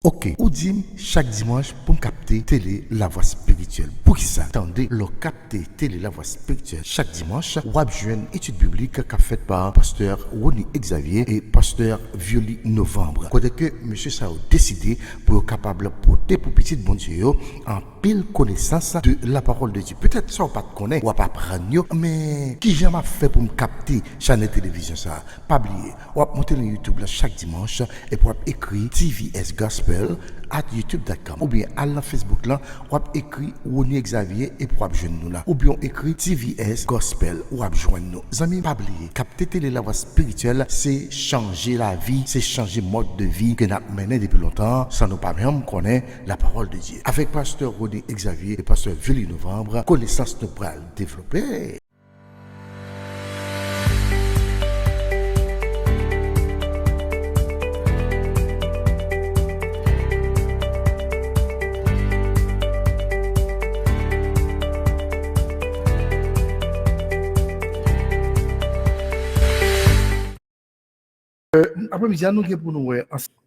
Ok, ou dit chaque dimanche pour me capter télé la voix spirituelle. Pour qui ça? Attendez, le capter télé la voix spirituelle chaque dimanche, web jeune étude biblique qu'a faite par pasteur Ronnie Xavier et pasteur Violi Novembre. Côté que monsieur ça a décidé pour être capable de porter pour petit bon Dieu en pile connaissance de la parole de Dieu. Peut-être ça on pas connaît ou pas apprendre, mais qui jamais fait pour me capter chaîne de télévision ça? Pas oublier, ou monter le YouTube là chaque dimanche et pour écrire TVS Gospel at youtube.com ou bien à la Facebook là ou écrit Ronnie Xavier et pour joindre nous là ou bien écrit TVS Gospel ou joindre nous amis pas oublier capter télé la voix spirituelle c'est changer la vie, c'est changer mode de vie que n'a mené depuis longtemps sans nous pas même connaître la parole de Dieu avec pasteur Ronnie Xavier et pasteur Violi Novembre connaissance nous pourra développer. Après-midi, nous avons pour nous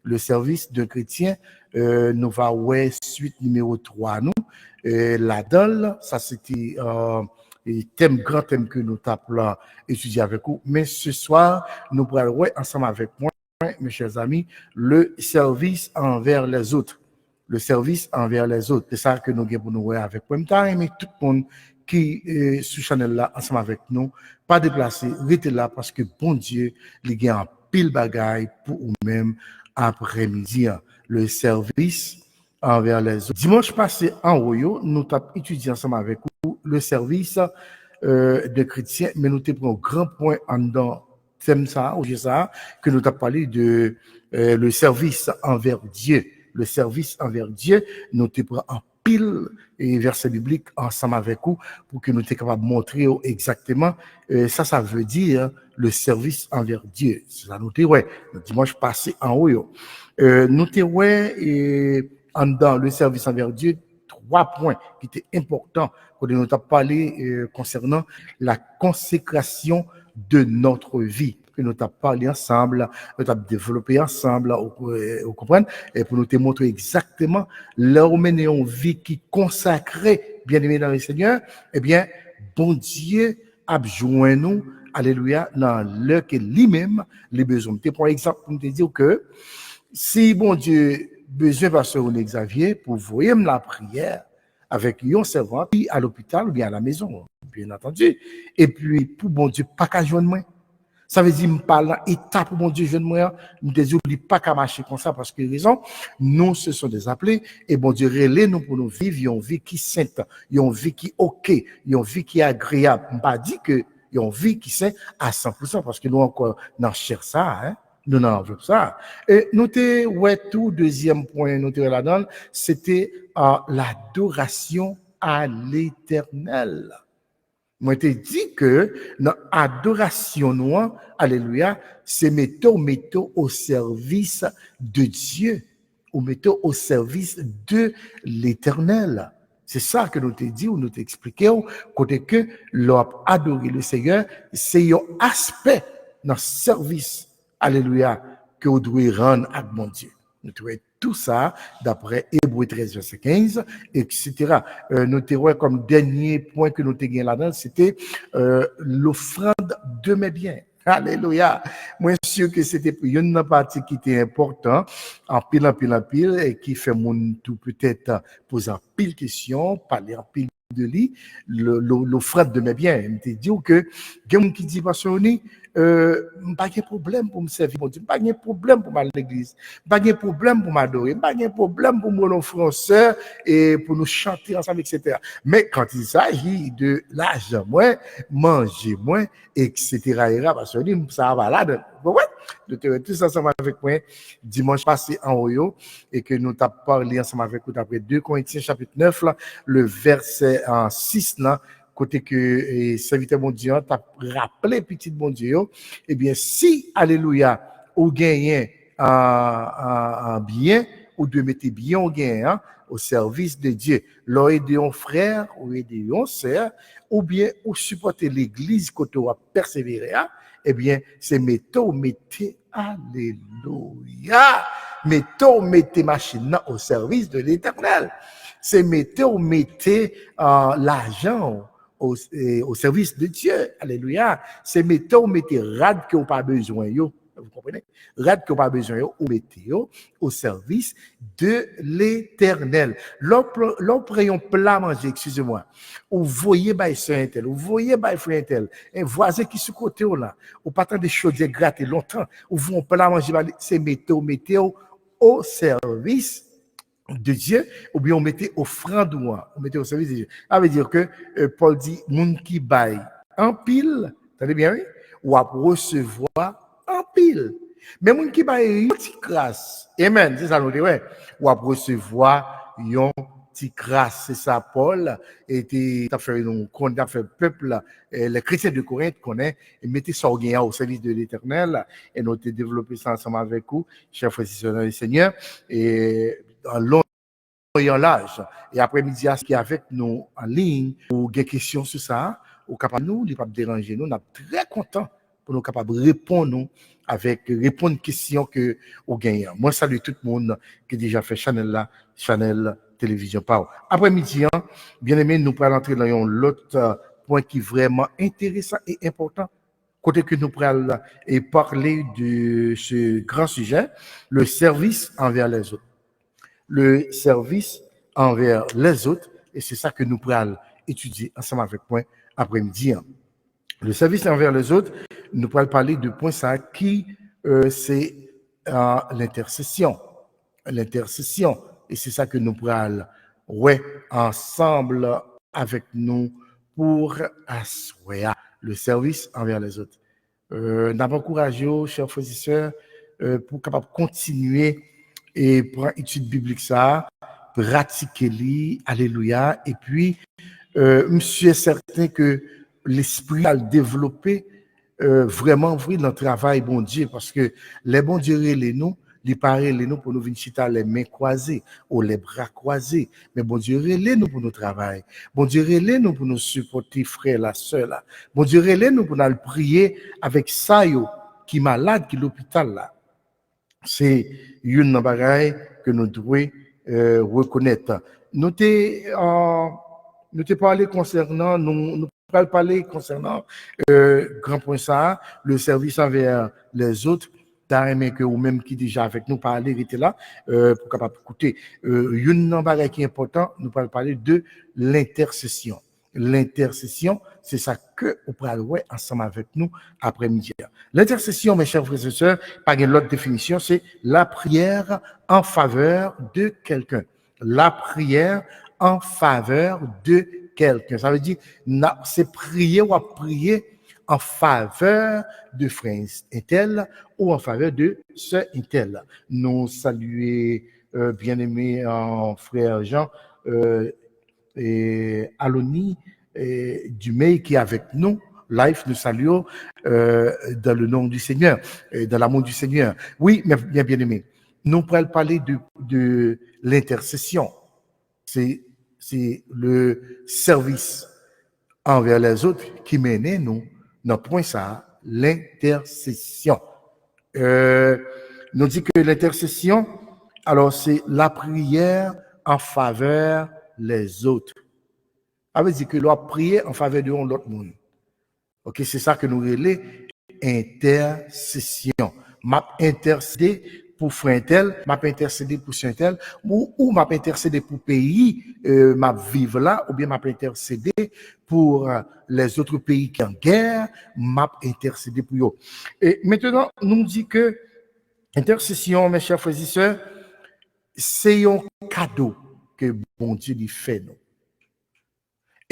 le service de chrétien. Nous va suite numéro 3. Nous, là-dedans, ça c'était grand thème que nous avons étudié avec vous. Mais ce soir, nous pourrons ensemble avec moi, mes chers amis, le service envers les autres. Le service envers les autres. C'est ça que nous avons pour nous avec vous. Mais tout le monde qui est sur channel là, ensemble avec nous, pas déplacé, restez là parce que bon Dieu, les gars, pile bagaille pour vous-même après-midi. Le service envers les autres. Dimanche passé, en Royo, nous avons étudié ensemble avec vous le service de chrétiens, mais nous avons pris un grand point en dedans thème ça, ou ça, que nous avons parlé de le service envers Dieu. Le service envers Dieu, nous avons pris en pile et verset biblique ensemble avec vous pour que nous soyons capables de montrer exactement ça veut dire le service envers Dieu. Ça nous dit ouais, le dimanche passé en haut. Nous te ouais en dans le service envers Dieu 3 points qui étaient importants quand nous avons parlé concernant la consécration de notre vie. Que nous avons parlé ensemble, nous avons développé ensemble, vous comprenez, et pour nous te montrer exactement là où mener une vie qui consacrée, bien aimé dans le Seigneur, eh bien, bon Dieu a besoin nous, alléluia, dans l'heure que lui-même les besoins. Pour exemple, pour te dire que si bon Dieu besoin pasteur Ronnie Xavier pour voyer la prière avec un servant à l'hôpital ou bien à la maison, bien entendu, et puis pour bon Dieu pas qu'à joindre moi. Ça veut dire, me parle étape pour mon Dieu, jeune moi, nous ne oublie pas qu'à marcher comme ça parce que raison, nous, ce sont des appelés et bon Dieu, relais nous pour nous vivre une vie qui sainte, une vie qui ok, une vie qui est agréable. On pas dit que une vie qui sainte à 100% parce que nous encore, n'en cherche ça, hein. Nous n'en veut ça. Et nous tout, deuxième point, nous là-dedans, c'était l'adoration à l'éternel. Moi, je te dis que notre adoration, nous, alléluia, c'est mettre au service de Dieu, ou mettre au service de l'éternel. C'est ça que nous te dit, ou nous t'expliquons, côté que l'homme adorer le Seigneur, c'est un aspect dans le service, alléluia, que vous devez rendre à mon Dieu. Nous trouvons tout ça d'après Hébreux 13, verset 15, etc. Nous avons comme dernier point que nous avons là-dedans, c'était l'offrande de mes biens. Alléluia. Moi, sûr que c'était une partie qui était importante, en pile, et qui fait mon tout peut-être poser en pile question, parler en pile de lui, l'offrande de mes biens. Il me dit que, quelqu'un qui dit, parce que pas de problème pour me servir, mon Dieu, pas de problème pour m'aller à l'église, pas de problème pour m'adorer, pas de problème pour mon frère et pour nous chanter ensemble, etc. Mais quand il s'agit de l'argent, moins, manger moins, etc., parce que ça va là, ouais, nous sommes tous ensemble avec moi dimanche passé en Oyo et que nous avons parlé ensemble avec vous d'après 2 Corinthiens chapitre 9, là, le verset 6, là, côté que serviteur bon Dieu t'a rappelé petit bon Dieu, eh bien si alléluia ou gagnez un bien ou de mettre bien au gain au service de Dieu, leur aider un frère ou aider un sœur ou bien ou supporter l'église côté ou persévérer, eh bien c'est mettez alléluia. mettez machine au service de l'Éternel. C'est mettez l'argent au service de Dieu. Alléluia. C'est mettez rad que vous pas besoin yo. Vous comprenez? Rad que vous pas besoin yo, ou mettez au service de l'Éternel. L'on plat manger, excusez-moi. Ou voyez by soeur intel, ou voyez by frère intel, un voisin qui sous côté là, ou pas tant de choses gratter longtemps, ou vous plat manger, c'est mettez au service de Dieu, ou bien on mettait offrande on mettait au service de Dieu. Ça veut dire que Paul dit, moun qui baille en pile, t'entendez bien, oui? Ou à recevoir en pile. Mais moun qui baille une petite grâce, amen, c'est ça nous dit, ouais, ou à recevoir une petite grâce, c'est ça, Paul, et t'as fait peuple, les chrétiens de Corinthe connaissent, et mettez ça au service de l'Éternel, et nous avons développé ça ensemble avec vous, chers frères et sœurs dans le Seigneur, et dans long l'âge. Et après-midi, ce qui est avec nous en ligne, ou des questions sur ça, ou capable nous, il pas déranger nous, on est très content pour nous capables de répondre répondre aux questions que vous gagnez. Moi, salue tout le monde qui a déjà fait Channel Télévision Power. Après-midi, bien aimé, nous pourrons entrer dans l'autre point qui est vraiment intéressant et important. Côté que nous pourrons parler de ce grand sujet, le service envers les autres. Le service envers les autres, et c'est ça que nous pourrons étudier ensemble avec moi après-midi. Le service envers les autres, nous pourrons parler de point ça qui c'est l'intercession. L'intercession, et c'est ça que nous pourrons ensemble avec nous pour asseoir le service envers les autres. D'abord, courageux, chers frères et sœurs, pour capable continuer et prendre étude biblique ça, pratiquer-les, alléluia, et puis, monsieur est certain que l'esprit a développé vraiment vrai dans le travail, bon Dieu, parce que les bons dieux, les nous paraît les nous pour nous venir chita les mains croisées ou les bras croisés, mais bon Dieu, les nous pour nous travailler, bon Dieu, les nous pour nous supporter, frère, la sœur, là, bon Dieu, les nous pour nous prier avec ça, qui est malade, qui est l'hôpital, là. C'est une bagaille que nous devons reconnaître. Nous t'ai parlé concernant, nous parler concernant grand point ça, le service envers les autres. T'as aimé que ou même qui déjà avec nous parler était là pour capable écouter. Une bagaille qui est important, nous parler de l'intercession. L'intercession, c'est ça que vous pourrez voir ensemble avec nous après-midi. L'intercession, mes chers frères et sœurs, par une autre définition, c'est la prière en faveur de quelqu'un. La prière en faveur de quelqu'un. Ça veut dire, c'est prier ou à prier en faveur de frère intel ou en faveur de sœur intel. Nous saluons bien-aimé frère Jean et Aloni Dumay qui est avec nous. Live, nous saluons dans le nom du Seigneur, dans l'amour du Seigneur. Oui, mais bien aimé, nous pourrons parler de l'intercession. C'est le service envers les autres qui mène nous dans le point ça, l'intercession. Nous dit que l'intercession, alors c'est la prière en faveur les autres. Ça veut dire que l'on prier en faveur de l'autre monde. Ok, c'est ça que nous relais intercession. M'a intercédé pour frère tel, m'a intercédé pour saint tel, ou m'a intercédé pour pays, m'a vivre là, ou bien m'a intercédé pour les autres pays qui sont en guerre, m'a intercédé pour eux. Et maintenant, nous dit que intercession, mes chers frères et sœurs, c'est un cadeau que bon Dieu lui fait nous.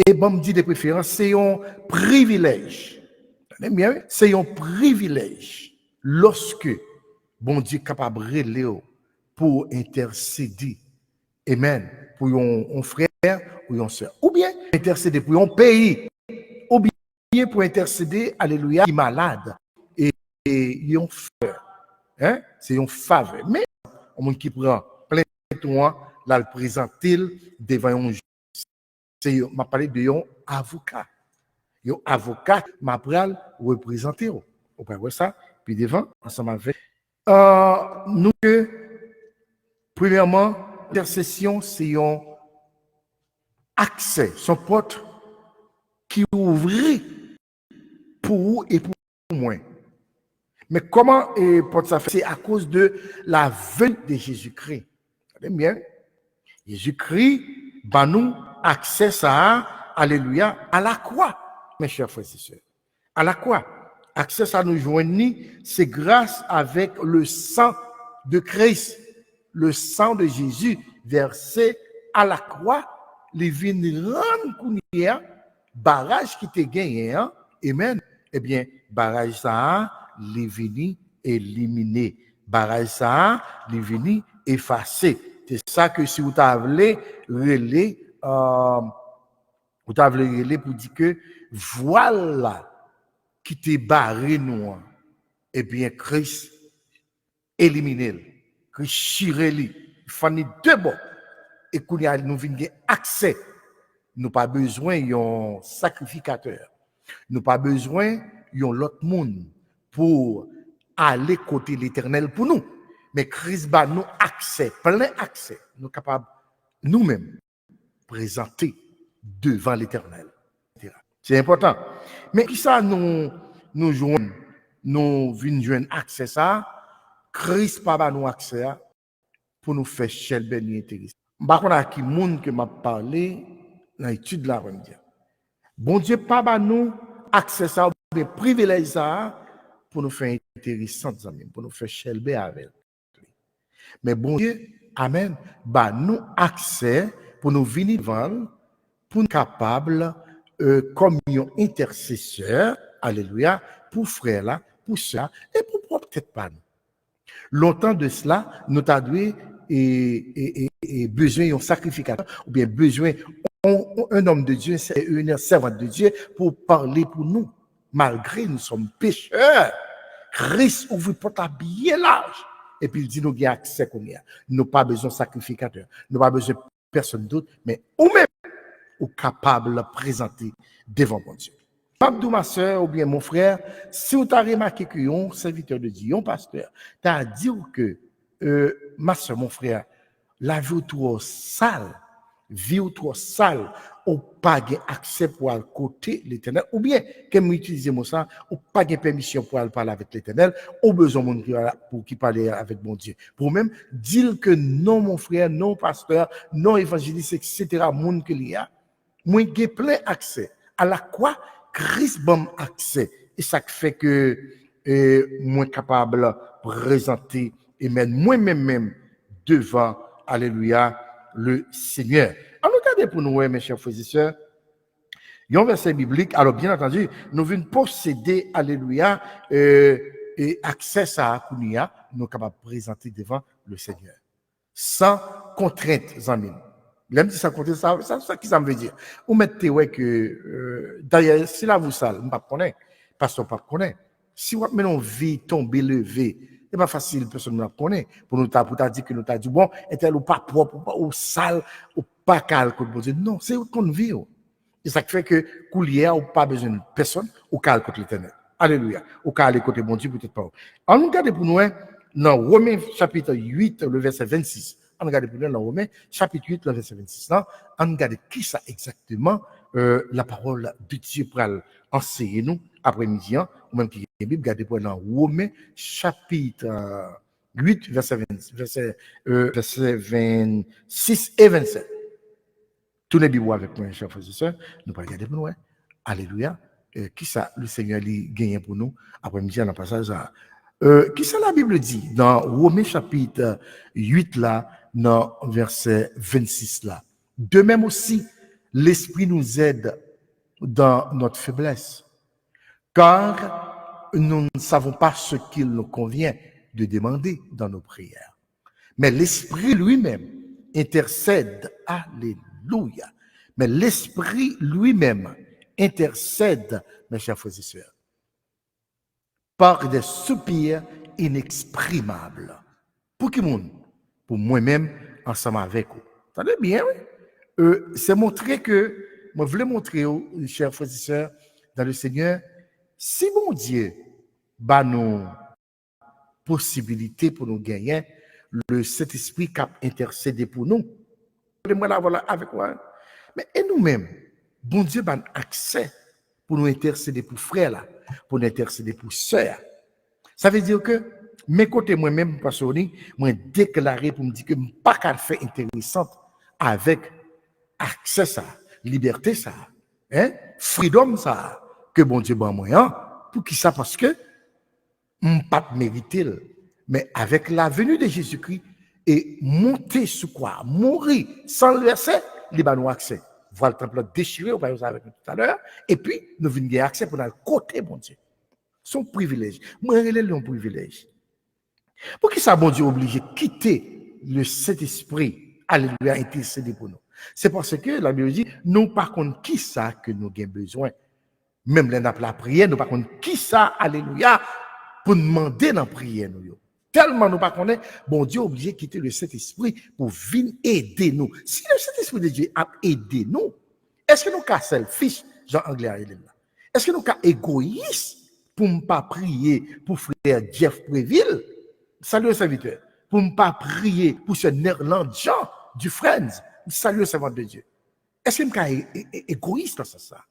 Et bon me dit de préférence, c'est un privilège. C'est un privilège lorsque bon Dieu est capable de relayer pour intercéder. Amen. Pour un frère ou une soeur. Ou bien intercéder pour un pays. Ou bien pour intercéder, alléluia, qui est malade. Et il y a un frère. Hein? C'est une faveur. Mais, au monde qui prend plein de temps, là, le présenter devant un juge. C'est, m'a parlé de un avocat. Un avocat m'a pral représenter. Vous pouvez voir ça, puis devant, ensemble avec nous que Premièrement, l'intercession, c'est un accès, son porte qui ouvrit pour vous et pour moi. Mais comment porte ça fait? C'est à cause de la venue de Jésus-Christ. Regardez bien. Jésus-Christ, nous accès ça, alléluia, à la croix, mes chers frères et sœurs. À la croix. Accès à nous joindre, c'est grâce avec le sang de Christ, le sang de Jésus versé à la croix, les vignes rendre barrage qui te gagné, hein? Amen. Eh bien, barrage ça, les vignes éliminés. Barrage ça, les vignes effacés. C'est ça que si vous avez relais, vous avez relais pour dire que voilà qui t'est barré nous, eh bien, Christ éliminé, Christ chiré lui, il faut deux bon, et qu'on a nous venons accès, nous pas besoin d'un sacrificateur, nous pas besoin d'un l'autre monde pour aller côté l'Éternel pour nous, mais Christ bat nous accès, plein accès, nous capables nous-mêmes présenter devant l'Éternel. C'est important. Mais qui ça nous joignent, nous venons joindre accès ça, Christ pas nous accès pour nous faire chel ben intéressant. Par contre, à qui monde que m'a parlé dans l'étude là, on dire. Bon Dieu pas nous accès ça, mais privilège ça pour nous faire intéressant, pour nous faire chel ben avec. Mais bon Dieu, amen, bah nous accès pour nous venir devant, pour nous capables comme un intercesseur, alléluia, pour frère là, pour ça, et pour peut-être pas nous. Longtemps de cela, nous avons besoin d'un sacrificateur, ou bien besoin un homme de Dieu, une servante de Dieu, pour parler pour nous, malgré nous sommes pécheurs. Christ ouvre porte à bien large, et puis il dit nous avons accès qu'on y a. Nous n'avons pas besoin de sacrificateur, nous n'avons pas besoin de personne d'autre, mais nous-mêmes, ou capable de présenter devant mon Dieu. Pabdou, ma soeur, ou bien mon frère, si vous avez remarqué que un serviteur de Dieu, un pasteur, tu as dit que, ma soeur, mon frère, la vie trop sale, vie trop sale, ou pas accès pour aller côté l'Éternel, ou bien, comme utiliser moi ça, ou pas de permission pour aller parler avec l'Éternel, ou besoin pour qui parler avec mon Dieu. Pour même dire que non, mon frère, non, pasteur, non, évangéliste, etc., monde que il y a, moi, j'ai plein accès. À la quoi Christ bon accès. Et ça fait que moi capable de présenter et mettre moi-même devant, alléluia, le Seigneur. Alors, regardez pour nous, mes chers frères et sœurs, il y a un verset biblique. Alors, bien entendu, nous venons posséder, alléluia, et accès à Kounia, nous sommes capables de présenter devant le Seigneur. Sans contrainte, amis. Même si ça compte ça, ça qui ça me veut dire. Vous mettez ouais que d'ailleurs si là vous sale, on pas connaît, parce qu'on pas connaît. Si vous mettez vie tomber lever, c'est pas facile, personne ne connaît. Pour nous pour dire que nous t'a dit bon, est-elle ou pas propre ou sale ou pas calque pour dire non, c'est qu'on vit. Et ça fait que coulier ou pas besoin de personne ou calque l'Éternel. Alléluia. Ou calque côté bon Dieu peut-être pas. On nous regarde pour nous dans Romains chapitre 8 le verset 26. On regarde pour nous dans Romains, chapitre 8, le verset 26. Là, on regarde qui ça exactement la parole de Dieu pour enseigner nous après-midi, ou même qui est Bible, regardez pour dans Romains, chapitre 8, verset 26 et 27. Tous les Bibles avec moi, chers frères et sœurs, nous allons regarder pour nous. Alléluia. Qui ça, le Seigneur a gagné pour nous après-midi dans le passage à. Qui ça la Bible dit dans Romains chapitre 8 là, dans verset 26 là. De même aussi, l'Esprit nous aide dans notre faiblesse, car nous ne savons pas ce qu'il nous convient de demander dans nos prières. Mais l'Esprit lui-même intercède, alléluia, mais l'Esprit lui-même intercède, mes chers frères et sœurs, par des soupirs inexprimables. Pour qui monde? Pour moi-même, ensemble avec vous. Attendez bien, oui? C'est montrer que, moi, je voulais montrer, chers frères et sœurs, dans le Seigneur, si mon Dieu, bah, nos possibilités pour nous gagner, le Saint-Esprit qui a intercédé pour nous. Moi là, voilà, avec moi. Mais et nous-mêmes, bon Dieu a accès pour nous intercéder pour frères là, pour nous intercéder pour sœurs. Ça veut dire que mes côtés moi-même, personnellement, moi déclaré pour me dire que je ne peux pas faire intéressante avec accès ça, liberté ça, hein, freedom ça, que bon Dieu ban moi, hein, pour qui ça parce que je ne pas mériter, mais avec la venue de Jésus-Christ et monter sous quoi, mourir sans le verset, il va nous accès. Voilà le temple déchiré, on va y avec nous tout à l'heure, et puis nous venons gagner accès pour aller côté bon Dieu. Son privilège. Moi, je un privilège. Pour qui ça, bon Dieu, obligé de quitter le Saint-Esprit, alléluia, intercéder pour nous? C'est parce que la Bible dit, nous, par contre, qui ça que nous avons besoin? Même les la prière, nous, par contre, qui ça, alléluia, pour demander dans la prière, nous. Tellement nous, par contre, bon Dieu, obligé de quitter le Saint-Esprit pour venir aider nous. Si le Saint-Esprit de Dieu a aidé nous, est-ce que nous sommes selfish, Jean Anglais a là? Est-ce que nous sommes égoïstes pour ne pas prier pour frère Jeff Préville? Salut, serviteur. Pour ne pas prier pour ce néerlandais Jean du Friends. Salut, servant de Dieu. Est-ce que nous sommes égoïstes dans ça?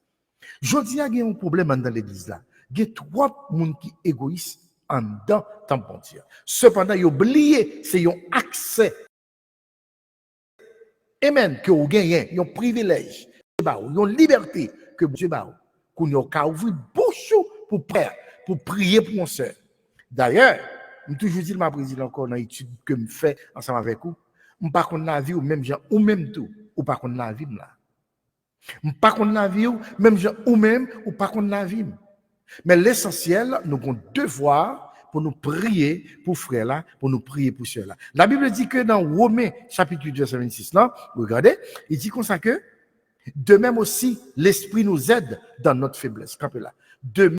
Je dis qu'il y a un problème dans l'église là. Il y a trois personnes qui sont égoïstes en dedans tampon Dieu. Cependant, ils ont oublié, c'est un accès. Amen. Que vous gagnez, un privilège, une liberté que Dieu a. Qu'on a ouvert bouche pour prier pour mon soeur. D'ailleurs, je toujours dit ma présidente encore dans l'étude que je fais ensemble avec vous, je ne pas qu'on la vie ou même gens ou même tout ou pas qu'on la vie là. Je ne pas qu'on la vie ou même gens ou même ou pas qu'on la vie. Mais l'essentiel, nous avons devoir pour nous prier pour frère là, pour nous prier pour soeur là. La Bible dit que dans Romains chapitre 8 verset 26 là, regardez, il dit comme ça que de même aussi l'esprit nous aide dans notre faiblesse. Campez là. De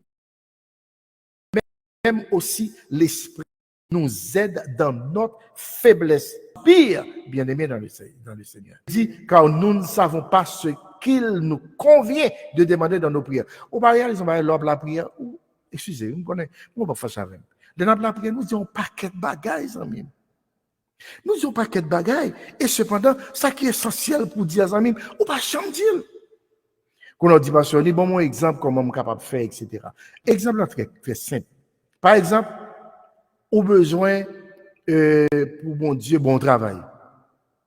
même aussi l'esprit nous aide dans notre faiblesse. Pire, bien-aimé dans le Seigneur. Il dit, car nous ne savons pas ce qu'il nous convient de demander dans nos prières. Au barrière, ils ont l'ordre la prière. Excusez, vous connaissez, on va faire ça avec. Dans la prière, nous disons paquet de bagailles, amis. Nous disons paquet de bagailles. Et cependant, ça qui est essentiel pour dire, amis, on va jamais dire. Quand on dit, bon, mon exemple, comment on est capable de faire, etc. Exemple très, très simple. Par exemple, au besoin pour mon Dieu, bon travail.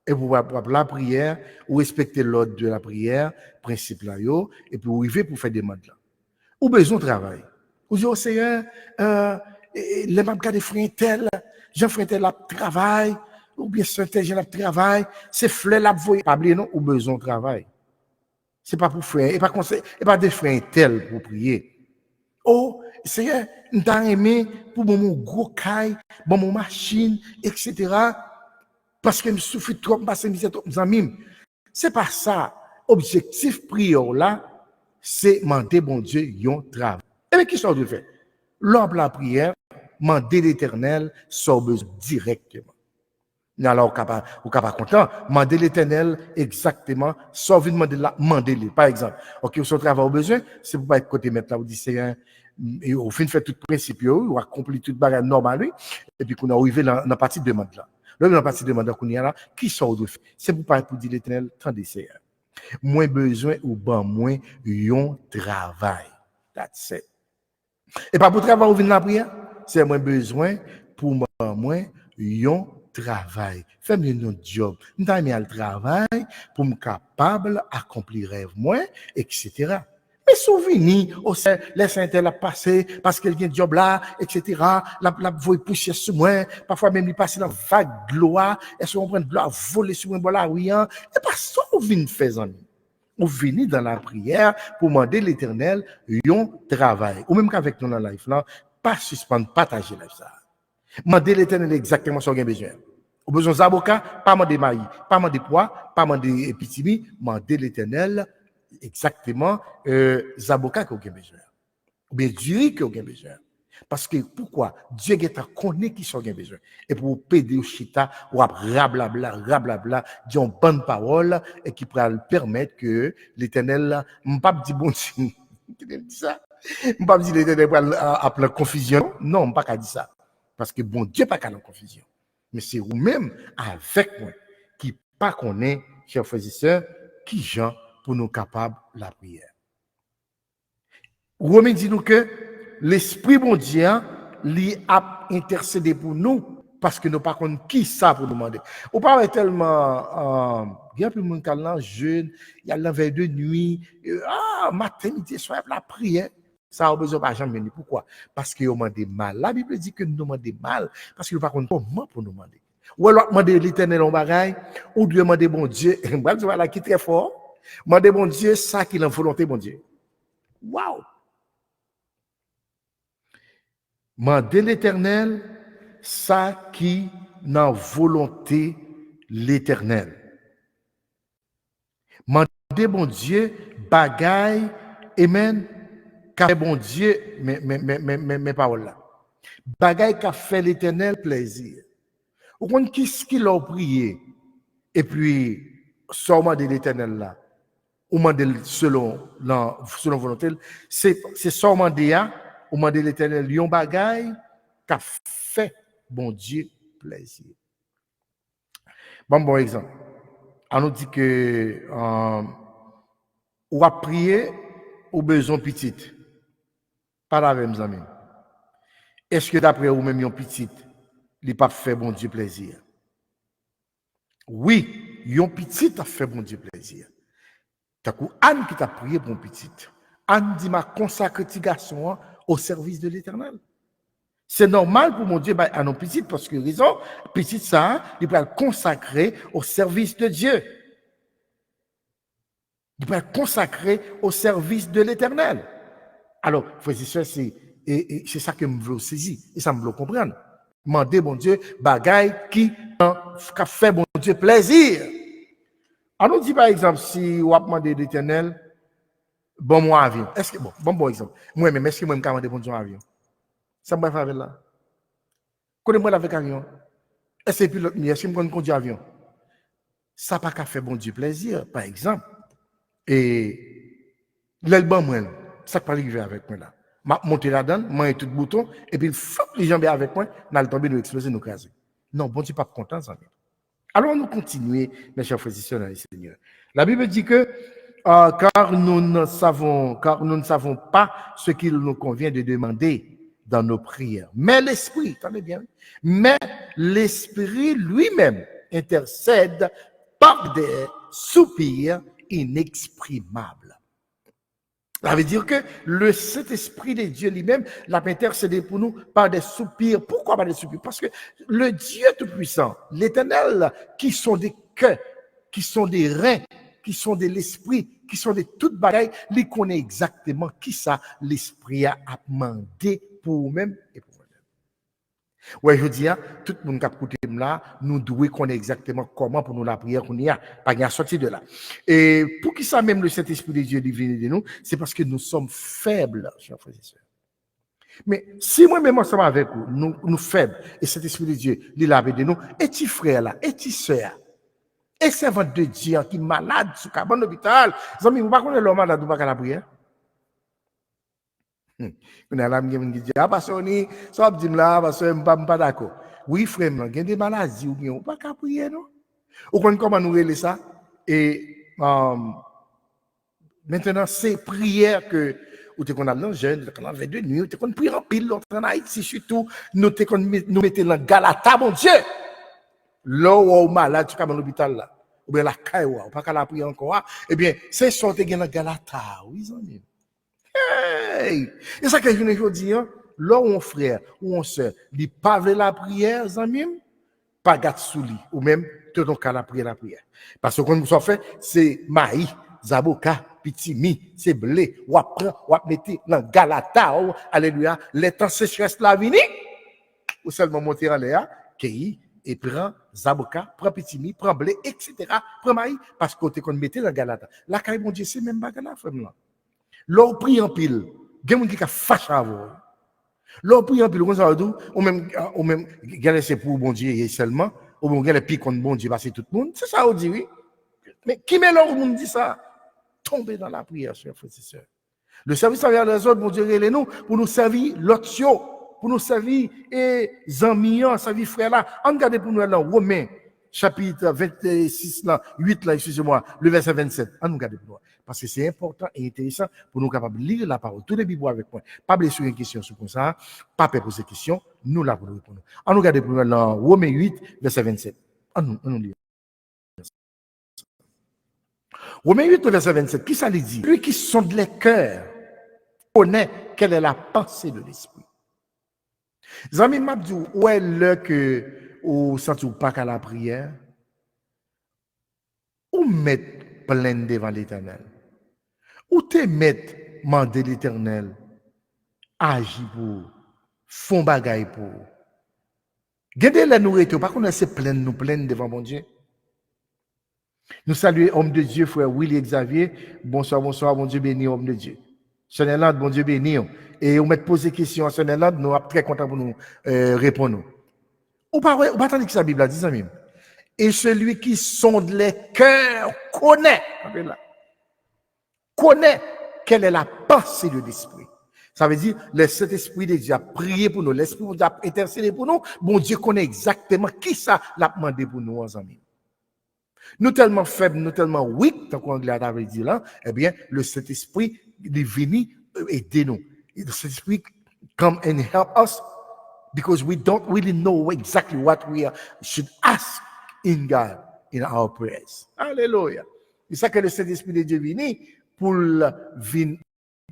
Et pour la prière, ou respecter l'ordre de la prière, principe là, et puis arriver pour faire des demandes là. Ou besoin de travail. Ou dire, Seigneur, les membres de frères tel, Jean frère tel la travail, ou bien ce tel Jean la travail, c'est fleur la voyer, pas oublier non, ou besoin de travail. C'est pas pour frère, et pas des frères tel pour prier. Oh, Seigneur, nous t'as aimé pour mon gros caille, mon machine, etc. Parce que me souffre trop, parce que me trop amis. C'est pas ça. Objectif prière là, c'est demander bon Dieu yon travail. Et bien, qui sort de fait? Lors de la prière, demander l'Éternel sort besoin directement. Alors, ou pas content, demander l'Éternel exactement, sans vous demander là, demandez-le. Par exemple, ok, vous travail au besoin, c'est pour pas être côté maintenant, vous dites, Seigneur, et au fin de faire tout principe, ou accomplir tout bagage normal, et puis qu'on a arrivé dans la partie de demande là. Là, dans la partie de demande qu'on y a là, qui sort de fait? C'est pour pas pour dire l'Éternel, tendez, Seigneur. Moins besoin ou ben moins yon travail. That's it. Et pas pour travail ou venir la prière, c'est moins besoin pour moins yon travail. Fais-moi notre job. Nous avons mis le travail pour me capable d'accomplir rêve moins, etc. Mais souvenir, laisse un tel passer parce qu'il y a un job là, etc. La voie pousser sur moi. Parfois même, il passe dans vague gloire. Est-ce qu'on prend de gloire voler sur moi là, oui, hein? Et pas ça, on vient faire ça. On vient dans la prière pour demander l'Éternel un travail. Ou même qu'avec nous dans la life là, pas suspendre, partager la ça. Demander l'Éternel exactement ce qu'on a besoin. Au besoin d'avocat, pas demander maïs, pas demander poids, pas demander épitimi, demander l'Éternel exactement Zaboka que vous avez besoin. Ou bien Dieu que vous avez besoin. Parce que pourquoi? Dieu connaît qui sont besoin. Et pour vous péder au chita, ou rablabla, dire une bonne parole et qui pourra permettre que l'Éternel, je ne pas dire bon Dieu, qui dit ça? Je ne pas dire l'Éternel pour appeler confusion. Non, je ne pas dire ça. Parce que bon Dieu pas qu'à la confusion. mais c'est vous-même avec moi qui pas connaît, chers frères et sœurs, qui gens pour nous capables la prière. Romain dit nous que l'Esprit bon Dieu, lui a intercédé pour nous parce que nous ne savons pas qui ça pour nous demander. On parle tellement, il y a plus de monde qui est jeune, il y a la veille de nuit, matin, midi, soir, la prière. Ça a besoin de jamais. Pourquoi? Parce que nous demandons mal. La Bible dit que nous demandons mal parce que nous ne savons pas comment pour nous demander. Ou alors demander l'éternel en bagaille, ou demander bon Dieu, voilà qui est très fort, demander bon Dieu, ça qui est la volonté bon Dieu. Waouh! Mandez l'éternel, ça qui n'a volonté l'éternel. Mandez bon Dieu, bagaille, amen, qu'a bon Dieu, mes paroles là. Bagaille qu'a fait l'éternel plaisir. Ou qu'on qui l'a prié, et puis, seulement de l'éternel là, ou mandé selon volonté, c'est seulement de ou mandé l'éternel, yon bagaille qu'a fait bon Dieu plaisir. Bon exemple. On nous dit que ou a prié ou besoin petite. Pas la même amis. Est-ce que d'après ou même yon petite, il pas fait bon Dieu plaisir? Oui, yon petite a fait bon Dieu plaisir. T'as coup Anne qui t'a prié pour petite. Anne dit m'a consacré petit garçon au service de l'Éternel. C'est normal pour mon Dieu à nos petites parce que raison petite ça, il peut être consacré au service de Dieu. Il peut être consacré au service de l'Éternel. Alors, frères et sœurs, c'est ça que je veux saisir et ça me veut comprendre. Mandez mon Dieu bagaille qui a fait mon Dieu plaisir. Alors, on dit par exemple, si on a demandé l'Éternel, bon, moi, avion. Est-ce que, bon exemple. Moi-même, est-ce que moi, je demande bon Dieu avion? Ça me va faire là. Connais-moi avec avion. Est-ce que pilote, est-ce que je conduis avion? Ça n'a pas qu'à faire bon Dieu plaisir, par exemple. Et, l'album, moi, ça ne peut pas arriver avec moi là. Je monte là-dedans, je mets tout le bouton, et puis, les jambes avec moi, on a le tombé, nous exploser, nous craser. Non, bon Dieu, pas content, ça. Alors, nous continuons, mes chers frères et sœurs dans le Seigneur. La Bible dit que, car nous ne savons pas ce qu'il nous convient de demander dans nos prières. Mais l'Esprit, attendez bien, mais l'Esprit lui-même intercède par des soupirs inexprimables. Ça veut dire que le Saint-Esprit de Dieu lui-même l'a intercédé pour nous par des soupirs. Pourquoi par des soupirs? Parce que le Dieu Tout-Puissant, l'Éternel, qui sont des cœurs, qui sont des reins, qui sont de l'esprit, qui sont de toute bagaille, il connaît exactement qui ça l'Esprit a demandé pour vous-même et pour vous-même. Ouais, je dis, tout le monde qui a écouté là, nous devons connaître exactement comment pour nous la prière qu'on y a, pas y a sorti de là. Et pour qui ça même le Saint-Esprit de Dieu vient de nous, c'est parce que nous sommes faibles, chers frères et sœurs. Mais si moi-même ensemble avec vous, nous faibles, et cet Esprit de Dieu, il l'a de nous, et tes frères là, et tes sœurs, et servante de Dieu qui est malade sous cabane d'hôpital, vous ne pas connaître l'homme malade ou pas la prière? On a l'âme qui dit, parce que ça dit là, parce que je ne suis pas d'accord. Oui, frère, il y a des maladies ou bien, on ne peut pas prier, non? Ou comment nous relève ça? Et maintenant, c'est prière que, ou t'es qu'on a dans jeune, qu'on a fait de nuit, ou t'es qu'on prie en pile, l'autre en Haïti, surtout, nous mettons dans Galata, mon Dieu! Là où on est malade, tu es dans l'hôpital là, ou bien la caille, ou pas qu'à la prière encore, eh bien, c'est sorti dans Galata, oui, ils ont dit. Hey! Et ça que je veux dire, là où on frère, ou on sœur, il pas la prière, amis, pas gâte sous lit, ou même, tout donc à la prière. Parce que quand nous sommes fait, c'est maïs, zaboka, pitimi, c'est blé, ou apprend, ou mettre dans Galata, alléluia, les temps sécheresse la vini, ou seulement monter en l'air, cueillir, et prend zaboka, prend pitimi, prend blé, etc., prend maïs, parce que tu mettais dans Galata. La caille, mon Dieu, c'est même bagala, frère, là. L'on prie en pile, il y a des gens qui fâchent à vous. L'on prie en pile, ou même, c'est pour bon Dieu seulement, ou bien les piques contre bon Dieu, parce que tout le monde, c'est ça, on dit, oui. Mais qui met l'autre monde dit ça? Tomber dans la prière, chers frères et sœurs. Le service envers les autres, bon Dieu, nous pour nous servir l'autre. pour nous servir et amis, servir frère là. On regarde pour nous dans Romains chapitre 26 là, 8 là, excusez-moi, le verset 27. On nous regarde pour nous. Parce que c'est important et intéressant pour nous capables de lire la parole. Tous les Bibles avec moi. Pas blesser sur une question sur ça, pas peur poser question, nous là pour nous répondre. On nous regarde pour nous dans Romains 8 verset 27. On nous lit. Romains 8, verset 27, qui ça lui dit? Lui qui sonde les cœurs connaît quelle est la pensée de l'esprit. Zami Mabdou, où est le que ou senti ou pas qu'à la prière? Ou mettre plein devant l'éternel? Ou te mettre demander l'éternel? Agir pour, font bagaille pour. Gardez la nourriture, par contre, c'est plein devant mon Dieu. Nous saluons homme de Dieu, frère Willy Xavier. Bonsoir, bon Dieu béni, homme de Dieu. Sonneland, bon Dieu béni. Et on met poser question à Sonneland, nous sommes très contents pour nous répondre. Ou pas attendre que sa Bible dit ça même. Et celui qui sonde les cœurs connaît quelle est la pensée de l'esprit. Ça veut dire, le Saint-Esprit de Dieu a prié pour nous, l'Esprit de Dieu a intercédé pour nous. Bon Dieu connaît exactement qui ça l'a demandé pour nous, en amis. Nous tellement faibles, nous tellement weak, tant qu'on avait dit là, eh bien, le Saint-Esprit est venu aider nous. Et le Saint-Esprit come and help us because we don't really know exactly what we should ask in God in our prayers. Alléluia. C'est ça que le Saint-Esprit de Dieu est venu pour venir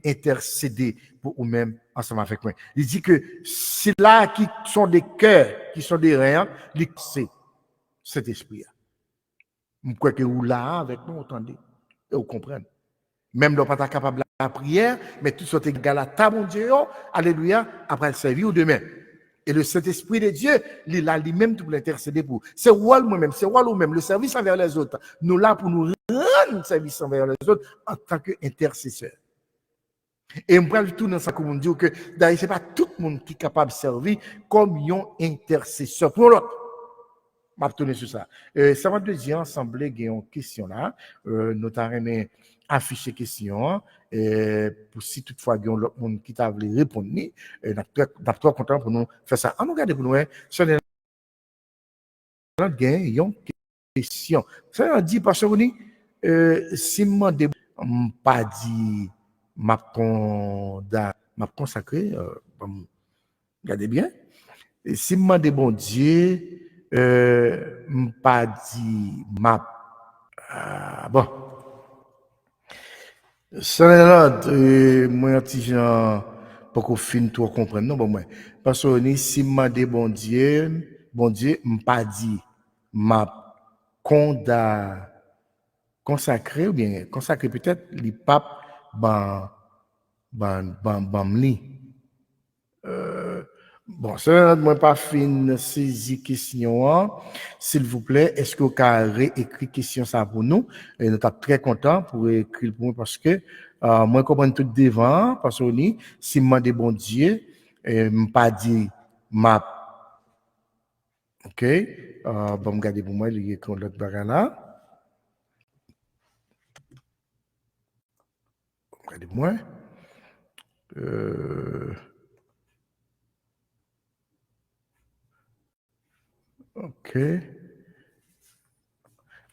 intercéder pour nous-mêmes ensemble avec moi. Il dit que c'est là qui sont des cœurs, qui sont des reins, c'est cet esprit-là. Je crois que vous là avec nous, entendez, et vous comprenez. Même nous pas capable de la prière, mais tout soit égal à ta mon Dieu, alléluia, après le servir ou demain. Et le Saint-Esprit de Dieu, il a lui-même pour l'intercéder pour. C'est rôle moi-même, c'est rôle nous-même, le service envers les autres. Nous là pour nous rendre service envers les autres en tant qu'intercesseurs. Et moi, tout dans ça, comme on dit que d'ailleurs, ce n'est pas tout le monde qui est capable de servir comme un intercesseur pour l'autre. Je vais tourner sur ça. Ça va dire ensemble, il y a une question là. Nous avons affiché question. Pour si toutefois, il y a l'autre monde qui t'a voulu répondre, nous sommes très contents pour nous faire ça. On regarde pour nous, sur les il y a une question. Ça dit, parce que si je ne pas dit, m'a consacré, regardez bien. Et si je demande bon Dieu, pas dit bon. Ça là, moi petit gens pas qu'on fin tout comprendre non bon moi. Parce que si je demande bon Dieu, pas dit m'a consacré ou bien consacré peut-être les papes bon, ça moi pas fin saisi question. S'il vous plaît, est-ce que vous pouvez réécrire question ça pour nous? Et nous sommes très contents pour écrire pour nous parce que moi comprends tout devant parce que si moi de bon Dieu pas dit m'a OK, bon regarder pour moi il y a l'autre bagarre là. Regardez moi. OK.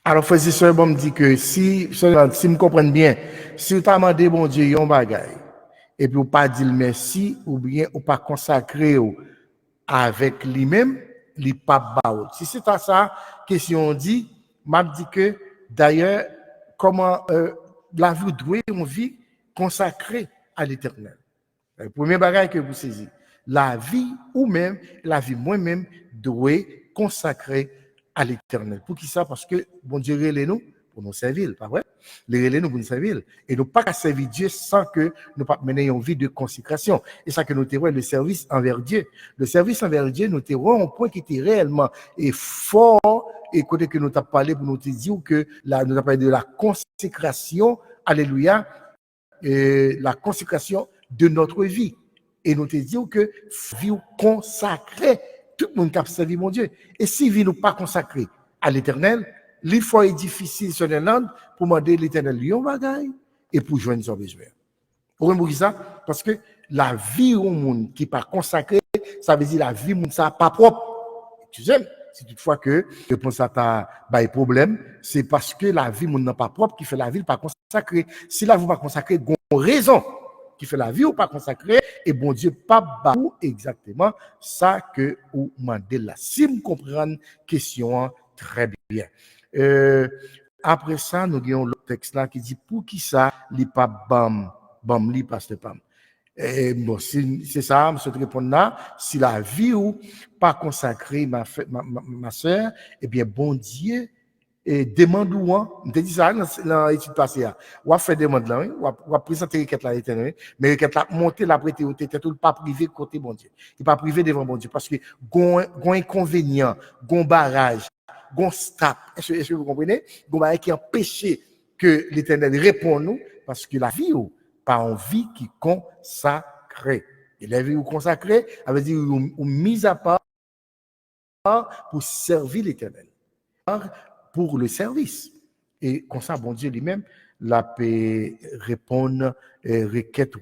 Alors, frère et sœur, bon me dit que si me comprennent bien, si vous avez demandé bon Dieu un bagaille, et puis vous pas dit merci, ou bien vous pas consacré avec lui-même, li pas baout. Si c'est à ça, question dit, m'a dit que d'ailleurs, comment la vie doit une vie consacrée à l'éternel. Le premier bagage que vous saisissez, la vie ou même, la vie moi-même doit consacrer à l'éternel. Pour qui ça? Parce que bon Dieu relève nous pour nous servir, pas vrai? Les relève nous pour nous servir. Et nous pas qu'à servir Dieu sans que nous pas mener une vie de consécration. Et ça que nous terons le service envers Dieu. Le service envers Dieu, nous terons un point qui était réellement et fort. Et côté que nous t'avons parlé pour nous dire que là, nous avons parlé de la consécration, alléluia, et la consécration de notre vie. Et nous te disons que vie consacrée, tout le monde qui a servi mon Dieu. Et si vie nous pas consacrée à l'éternel, il faut être difficile sur les landes pour demander l'éternel lion bagaille et pour joindre son besoin. Vous comprenez ça? Parce que la vie au monde qui n'est pas consacrée ça veut dire la vie, moun ça pas propre. Tu sais, si toutefois que réponse à ta problème, c'est parce que la vie, moun n'a pas propre, qui fait la vie, pas consacrée. Si la vie pas consacrée, gon raison qui fait la vie ou pas consacrée, et bon Dieu, pas baou exactement ça que ou mandé là. Si vous comprenez question, très bien. Après ça, nous avons le texte là qui dit pour qui ça, li pas bam li pasteur pam. Et bon, c'est ça, je te réponds là. Si la vie ou pas consacrée, ma soeur, eh bien, bon Dieu, et demande ou, on te dit ça dans l'étude passée, ou a fait demande là, ou a présenté requête là, mais requête là, monter la prêter, ou t'es tout pas privé côté bon Dieu. Il pas privé devant bon Dieu, parce que, gon inconvénient, gon barrage, gon stop. Est-ce que vous comprenez? Gon barrage qui empêche que l'éternel réponde nous, parce que la vie ou, pas en vie qui consacrée. Et la vie ou consacrée, ça veut dire ou mise à part pour servir l'éternel, pour le service. Et comme ça, bon Dieu lui-même, la peut répondre requête.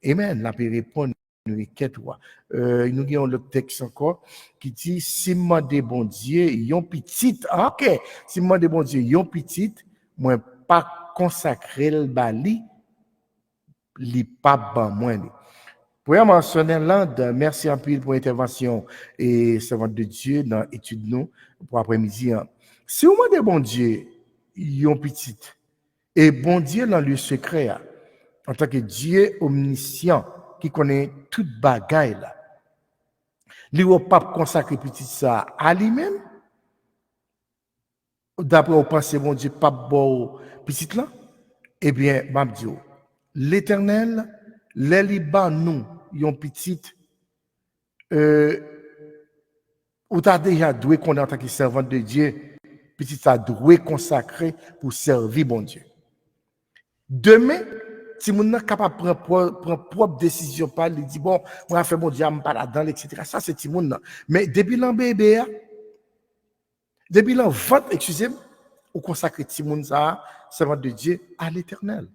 Amen. La peut répondre requête. Nous avons le texte encore qui dit si moi des bon Dieu, yon petite. OK. Si moi des bon Dieu, yon petite, moi pas consacré le bali, li pas ban moi. Pour mentionner là, merci en pile pour l'intervention et servant de Dieu dans l'étude nous pour après-midi. Si vous demandez bon Dieu, yon petite, et bon Dieu dans le secret, en tant que Dieu omniscient, qui connaît toute bagaille là, lui au pape consacré petit ça à lui-même, d'après vous pensez bon Dieu pape bon petit là, eh bien, m'abdio, l'Éternel, les liban nous, yon petite, ou t'as déjà doué qu'on est en tant que servante de Dieu, petit ça doué consacré pour servir bon Dieu. Demain, si mon est capable de prendre propre décision, pas lui dit bon, moi fait mon Dieu, je pas là-dedans, etc. Ça c'est Timoun. Mais depuis l'an bébé, depuis l'an vote, excusez-moi, ou consacrer Timoun ça, servante de Dieu, à l'Éternel.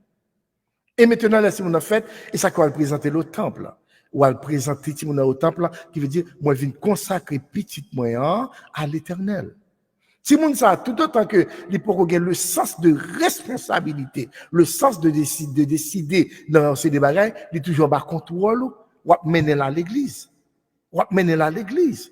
Et maintenant, là, si on a fait, et ça qu'on va présenter le temple, ou à présenter Timoun au temple, qui veut dire, moi, je viens consacrer petit moyen à l'Éternel. Si moun ça, tout autant que les pourquoi le sens de responsabilité, le sens de décider dans ces bagages, il est toujours bas contrôle, ou mener à l'église. Ou mener à l'église.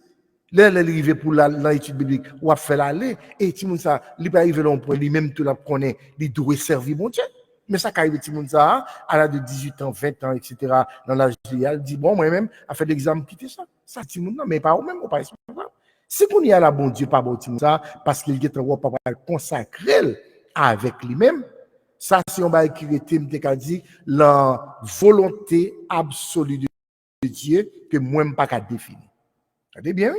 Là, il arrive pour l'étude biblique, ou faire l'aller, et si moun ça, il peut arriver là, pour lui-même tout la connaît, il doit servir mon Dieu. Mais ça, quand arrive si moun ça, à l'âge de 18 ans, 20 ans, etc., dans l'âge de il dit, bon, moi-même, a fait l'examen, quitter ça. Ça, si moun non, mais pas ou même, ou pas responsable. Si vous n'y a la bon Dieu, pas bon ça, parce qu'il est un papa consacré avec lui-même, ça, c'est un bail qui était, dit, la volonté absolue de Dieu que moi-même pas qu'à définir. Vous savez bien?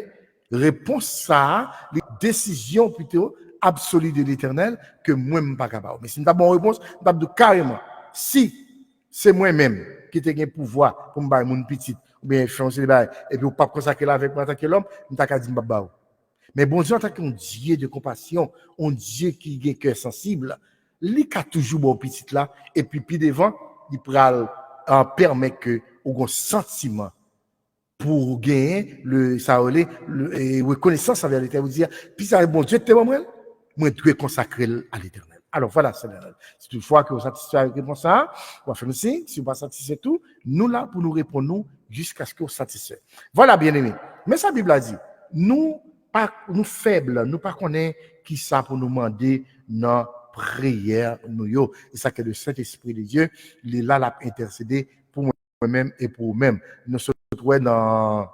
Réponse ça, les décisions plutôt absolues de l'éternel que moi-même pas capable. Mais si nous avons une réponse, nous avons carrément, si c'est moi-même qui ai le pouvoir pour me faire mon petit, ou bien changer les bails, et puis ou pas consacrer avec moi en tant que l'homme, nous t'as qu'à dire m'baba. Mais bon Dieu en tant qu'un Dieu de compassion, un Dieu qui a un cœur sensible, lui qui a toujours bon petit là, et puis devant, il pourra permettre que ou un sentiment pour gagner le ça le reconnaissance envers l'éternel, vous dire puis ça bon Dieu tellement moi dois consacrer à l'éternel. Alors voilà, c'est si toutefois que vous satisfait avec réponse ça, on va faire aussi, si vous pas satisfait tout, nous là pour nous répondre nous jusqu'à ce que vous satisfait. Voilà bien aimé. Mais sa Bible a dit, nous pas nous faibles, nous pas connaît qui ça pour nous demander dans prière nous yo. Et ça que le Saint-Esprit de Dieu, il est là l'a intercéder pour moi-même et pour vous-même. Nous se trouvons dans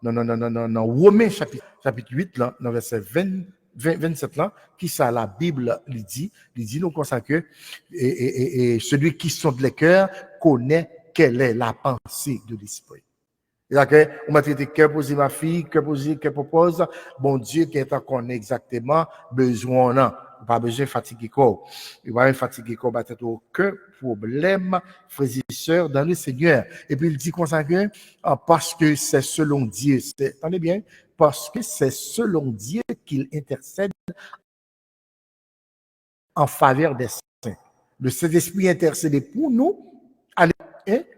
Romains chapitre 8 là, dans verset 27 là, qui ça la Bible lui dit nous comme ça que et celui qui sonde les cœurs connaît quelle est la pensée de l'esprit. C'est-à-dire que on m'a traité cœur posé ma fille, cœur posé, cœur propose, bon Dieu qui est encore exactement besoin là. Pas besoin de fatiguer corps. Il va fatiguer corps battre aucun problème, frères et sœurs, dans le Seigneur. Et puis il dit comme ça que parce que c'est selon Dieu, attendez bien, parce que c'est selon Dieu qu'il intercède en faveur des saints. Le Saint-Esprit intercède pour nous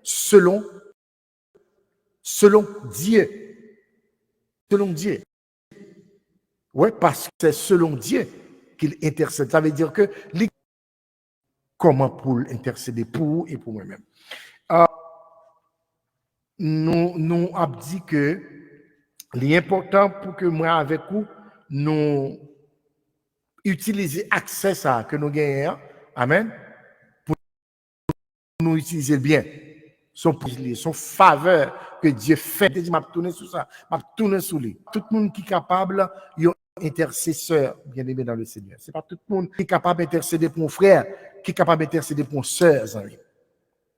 selon selon Dieu. Selon Dieu. Oui, parce que c'est selon Dieu qu'il intercède. Ça veut dire que comment pour intercéder pour vous et pour moi-même. Nous avons dit que l'important pour que moi avec vous, nous utiliser accès ça que nous gagnons. Amen. Pour nous utiliser bien. Son faveur que Dieu fait. Je m'a tourné sur ça. M'a tourné sur lui. Tout le monde qui est capable, il y a un intercesseur, bien aimé dans le Seigneur. C'est pas tout le monde qui est capable d'intercéder pour un frère, qui est capable d'intercéder pour une sœur.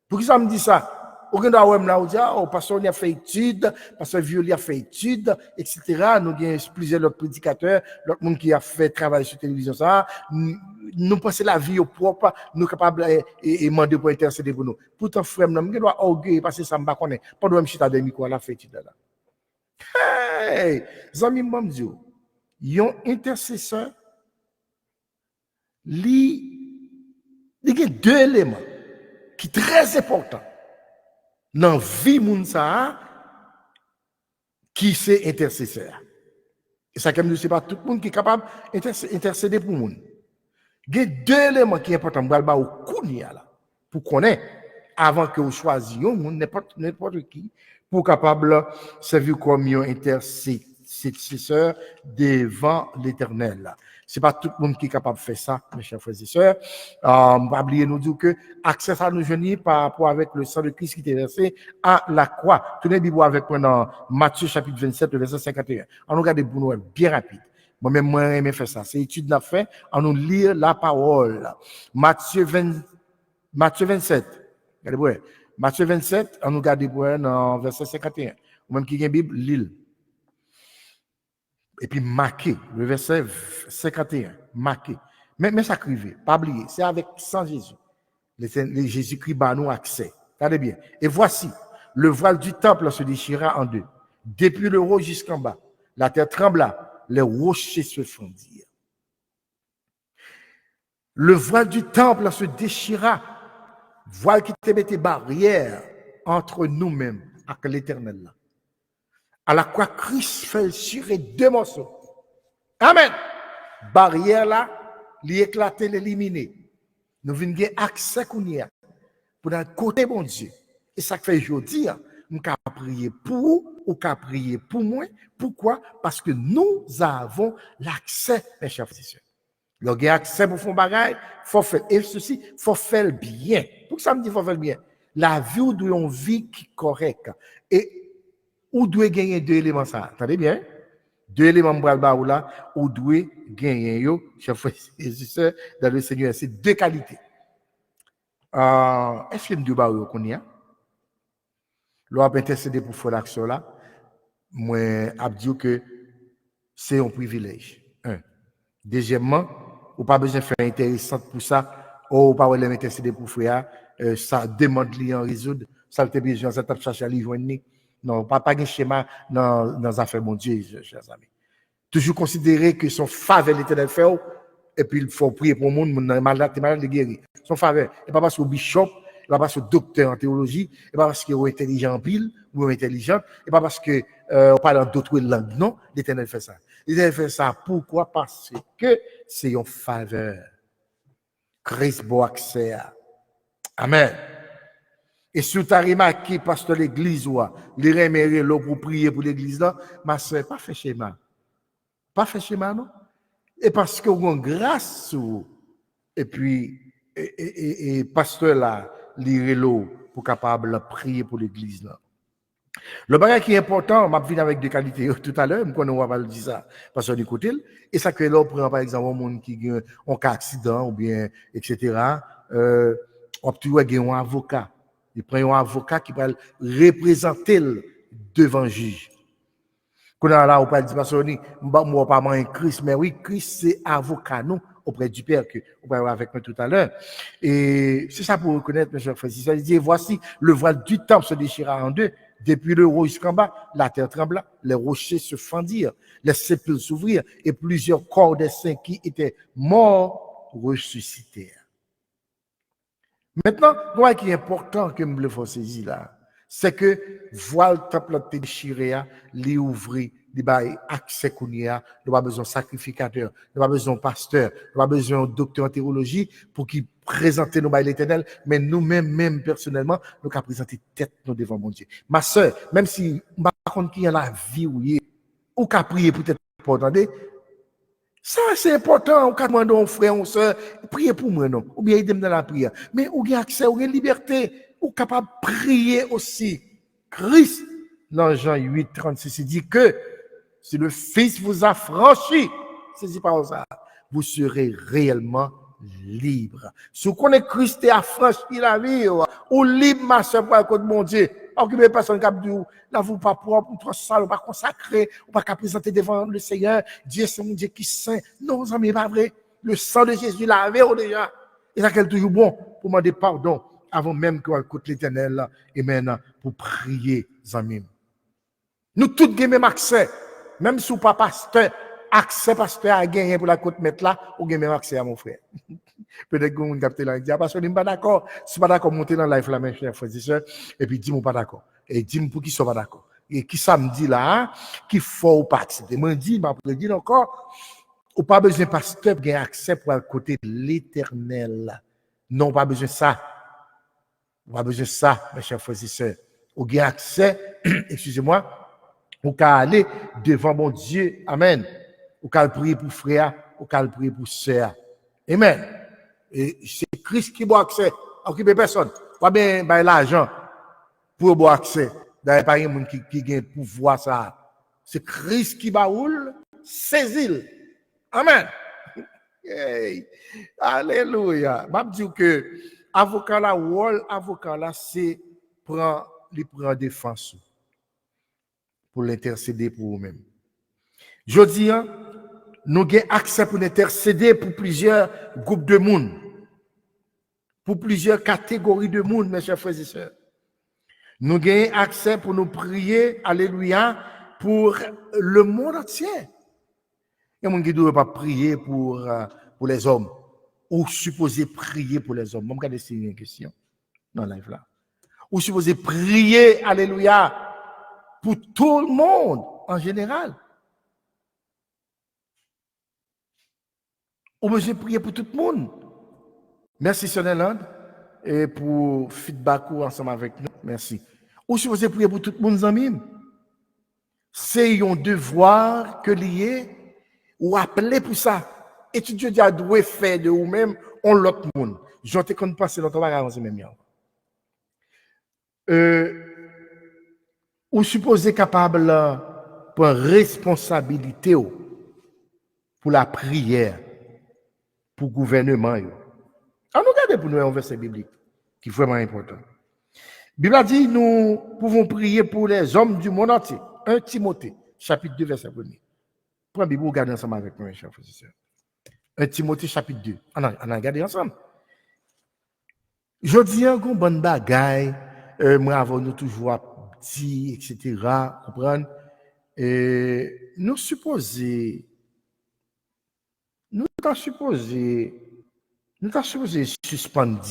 Pour qui ça me dit ça? Aucun d'entre nous là, on dit, oh, pasteur, il a fait étude, pasteur Violi a fait étude, etc. Nous avons plusieurs autres prédicateurs, l'autre monde qui a fait travail sur télévision, ça. Nous pensons la vie au propre, nous sommes capables de demander pour intercéder pour nous. Pourtant, frère, nous devons orgueil parce que ça me connaît. Pas de même chita de micro, la fait étude là. Hey, zami m'amdi, yon intercesseur, il y a deux éléments qui sont très importants. Dans la vie Mounsa, qui c'est intercesseur. Et ça, comme je ne sais pas, tout le monde qui est capable d'intercéder pour le monde. Il y a deux éléments qui sont importants pour connaître, avant que vous choisissiez n'importe qui, pour capable servir comme un intercesseur devant l'Éternel. Ce n'est pas tout le monde qui est capable de faire ça, mes chers frères et sœurs. Pas oublier nous dire que accès à nous jeunes par rapport avec le sang de Christ qui était versé à la croix. Tenez Bible avec moi dans Matthieu chapitre 27, verset 51. On regarde pour nous bien rapide. Moi-même, moi, j'aime faire ça. C'est étude n'a fait. On nous lire la parole. Matthieu 27. Regardez, Matthieu 27, on nous regarde dans verset 51. Ou même qui a une Bible, l'île. Et puis marqué, le verset 51, marqué. Mais ça crive, pas oublier, c'est avec sans Jésus. Jésus-Christ bat nous accès. Regardez bien. Et voici, le voile du temple se déchira en deux. Depuis le haut jusqu'en bas, la terre trembla, les rochers se fondirent. Le voile du temple se déchira, voile qui te mettait barrière entre nous-mêmes et l'Éternel. À la croix, Christ fait tirer deux morceaux. Amen. Barrière là, l'éclater, l'éliminer. Nous venons gagner accès qu'on y a pour notre côté bon Dieu. Et ça fait aujourd'hui, nous avons prié pour vous, ou avons prié pour moi. Pourquoi? Parce que nous avons l'accès, mes chers frères et sœurs. Le gars accès pour faire bagaille, faut faire et ceci, faut faire bien. Pour ça me dit faut faire bien. La vie ou doit une vie qui est correcte. Et ou doit gagner deux éléments ça. Attendez bien. Deux éléments bral là, ou doit gagner yo, chers frères et sœurs dans le Seigneur, c'est deux qualités. Est-ce qu'il y a deux barreaux qu'on y a? L'on a intercédé pour faire l'action là. Moi, je dis que c'est un privilège. Un. Deuxièmement, ou pas besoin de faire intéressant pour ça, ou pas besoin d'intercéder pour faire, ça demande de résoudre, ça te besoin, ça t'a cherché à lui joindre. Non, pas de schéma dans les affaires mon Dieu, chers amis. Toujours considérer que son faveur l'Éternel fait, et puis il faut prier pour le monde, malade de guérir. Son faveur, et pas parce que bishop, et pas parce que docteur en théologie, et pas parce qu'il est intelligent en pile, ou intelligent, et pas parce que on parle d'autres langues. Non, l'Éternel fait ça. L'Éternel fait ça. Pourquoi? Parce que c'est une faveur. Christ bon accès. Amen. Et si tu as remarqué, pasteur l'église, les remercier l'eau pour prier pour l'église là, ma soeur, pas fait schéma. Pas fait schéma, non? Et parce que vous avez grâce, et puis, et pasteur là, lire l'eau pour capable de prier pour l'église là. Le bagage qui est important, je vais venir avec des qualités tout à l'heure, je ne vais pas le dire ça, parce que du côté, et ça que là, on prend par exemple un monde qui a un cas accident, ou bien, etc., on peut avoir un avocat. Il prend un avocat qui va représenter devant le juge. Quand on a là, on peut dire, parce que moi, pas un Christ, mais oui, Christ, c'est avocat, nous, auprès du Père, que on va voir avec nous tout à l'heure. Et c'est ça pour reconnaître, mes chers frères. Il dit, voici, le voile du temple se déchira en deux. Depuis le haut jusqu'en bas, la terre trembla, les rochers se fendirent, les sépulcres s'ouvrirent, et plusieurs corps des saints qui étaient morts ressuscitèrent. Maintenant, moi qui est important que me le faut saisir là, C'est que voir le temple te déchiré, li ouvrir, li bay accès kounia, nous pas besoin de sacrificateur, nous pas besoin de pasteur, nous pas besoin de docteur en théologie pour qu'il présente nous by l'Éternel, mais nous-mêmes, même personnellement, nous qu'à présenter tête nous devant mon Dieu. Ma sœur, même si par contre qui a la vie ou qu'à prier peut-être pour entendre, ça c'est important, ou qu'à demander un frère, une sœur, prier pour moi non, ou bien aider dans la prière, mais ou bien accès, ou bien liberté, ou capable de prier aussi. Christ, dans Jean 8, 36, il dit que si le Fils vous a franchi, c'est pas ça, vous serez réellement libre. Si vous connaissez Christ et a franchi la vie, ou libre, ma soeur, pour le côté de mon Dieu, occupez personne qui a dit, là, vous pas propre, ou trop sale, ou pas consacré, ou pas qu'à présenter devant le Seigneur, Dieu c'est mon Dieu qui saint. Non, ça n'est pas vrai. Le sang de Jésus lavé déjà. Et ça, c'est toujours bon pour demander pardon avant même qu'on écoute l'Éternel et maintenant pour prier, amis. Nous tous avons même accès, même si vous pas pasteur, accès pasteur à gagner pour la côte mettre là, ou avez même accès à mon frère. Peut-être que vous captez là, parce que je ne suis pas d'accord. Si je ne suis pas d'accord, montez dans la live là, mes chers frères et sœurs, et puis dis-moi pas d'accord. Et dis-moi pour qui sont pas d'accord. Et qui ça me dit là, qui faut ou pas accepter. Moi, je dis encore, ou pas besoin de pasteur qui a accès pour le côté de l'Éternel. Non, pas besoin de ça. Pas besoin de ça, mes chers frères et sœurs. Ou avez accès, excusez-moi, ou qu'à aller devant mon Dieu. Amen. Ou qu'à prier pour frère, ou qu'à prier pour sœur. Amen. Et c'est Christ qui a accès. Occupez personne. Pas bien l'argent pour avoir accès. D'ailleurs, pas un monde qui a pouvoir ça. C'est Christ qui baoule, saisit. Amen. Hey. Alléluia. Je dis que avocat là, avocat là, c'est prend défense pour l'intercéder pour vous-même. Je dis, nous avons accès pour intercéder pour plusieurs groupes de monde, pour plusieurs catégories de monde, mes chers frères et sœurs. Nous avons accès pour nous prier, alléluia, pour le monde entier. Il y a des gens qui ne doivent pas prier pour les hommes, ou supposer prier pour les hommes. Je vais regarder si une question dans la live là. Ou supposer prier, alléluia, pour tout le monde en général. Ou besoin de prier pour tout le monde. Merci, Sonneland, et pour feedback ensemble avec nous. Merci. Ou si vous avez prié pour tout le monde, amis, c'est un devoir que lié ou appelé pour ça. Et tu Dieu a doit faire de vous-même on l'autre monde. J'en te compte passer dans ton bagage même. Ou supposé capable pour responsabilité pour la prière, pour le gouvernement. On nous regarde pour nous un verset biblique qui est vraiment important. La Bible a dit, nous pouvons prier pour les hommes du monde entier. 1 Timothée, chapitre 2, verset 1. Prenez la Bible, regardez ensemble avec moi, mes chers frères et sœurs. 1 Timothée, chapitre 2. On a regardé ensemble. Je dis un bon bagaille, moi avant nous toujours dit, etc. Comprendre? Nous supposons suspendre.